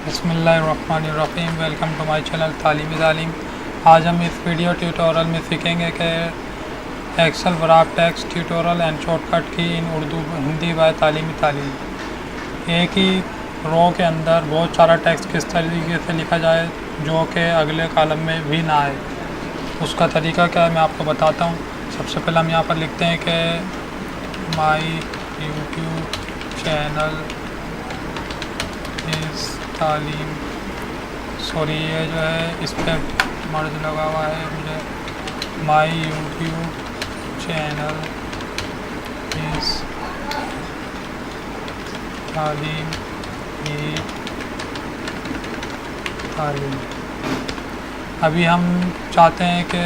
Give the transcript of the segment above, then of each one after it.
बिस्मिल्लाहिर्रहमानिर्रहीम। Welcome to my channel तालीम। आज हम इस वीडियो ट्यूटोरियल में सीखेंगे कि एक्सेल वराब text tutorial and shortcut key in Urdu Hindi व तालीम। एक ही रो के अंदर बहुत सारा टेक्स्ट किस तरीके से लिखा जाए जो कि अगले कॉलम में भी ना आए, उसका तरीका क्या है मैं आपको बताता हूँ। सबसे पहले हम यहाँ पर लिखते हैं कि माई यूट्यूब चैनल इस तालीम। सॉरी, ये जो है इस पर मर्ज लगा हुआ है मुझे। माई यूट्यूब चैनल इस तालीम ही तालीम। अभी हम चाहते हैं कि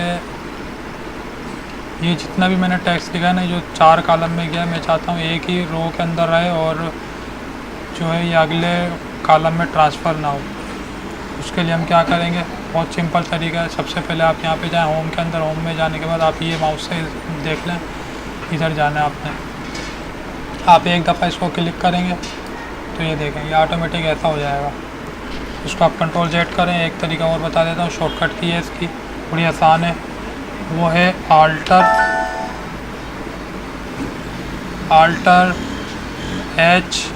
ये जितना भी मैंने टेक्स्ट लिखा है ना, जो 4 कॉलम में गया, मैं चाहता हूँ एक ही रो के अंदर रहे और जो है ये अगले कॉलम में ट्रांसफ़र ना हो। उसके लिए हम क्या करेंगे, बहुत सिंपल तरीका है। सबसे पहले आप यहाँ पे जाएं होम के अंदर। होम में जाने के बाद आप ये माउस से देख लें, इधर जाना है आपने। आप एक दफ़ा इसको क्लिक करेंगे तो ये देखें, ये ऑटोमेटिक ऐसा हो जाएगा। इसको आप कंट्रोल Z करें। एक तरीका और बता देता हूँ, शॉर्टकट की है इसकी, बड़ी आसान है। वो है आल्टर H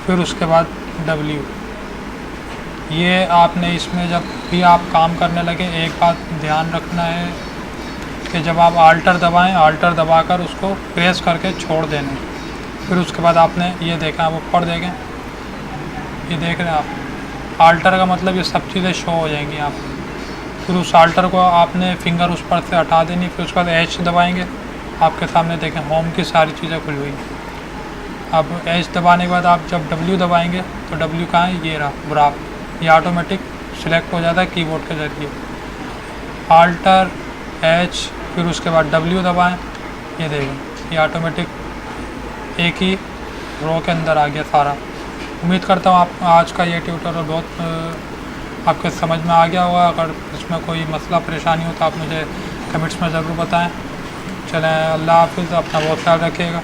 फिर उसके बाद W। ये आपने इसमें जब भी आप काम करने लगे, एक बात ध्यान रखना है कि जब आप आल्टर दबाएं, आल्टर दबाकर उसको प्रेस करके छोड़ देना। फिर उसके बाद आपने ये देखा, आप ऊपर देखें, ये देख रहे हैं आप, आल्टर का मतलब ये सब चीज़ें शो हो जाएंगी आप। फिर उस आल्टर को आपने फिंगर उस पर से हटा देनी। फिर उसके बाद H दबाएंगे, आपके सामने देखें होम की सारी चीज़ें खुल हुई। अब H दबाने के बाद आप जब W दबाएंगे तो W कहाँ है, ये रहा बराबर, ये ऑटोमेटिक सिलेक्ट हो जाता है कीबोर्ड के ज़रिए। आल्टर H फिर उसके बाद W दबाएं, ये देखें, ये ऑटोमेटिक एक ही रो के अंदर आ गया सारा। उम्मीद करता हूँ आप आज का ये ट्यूटोरियल बहुत आपके समझ में आ गया होगा। अगर इसमें कोई मसला परेशानी हो तो आप मुझे कमेंट्स में ज़रूर बताएं। चलें, अल्लाह हाफिज़, अपना बहुत ख्याल रखिएगा।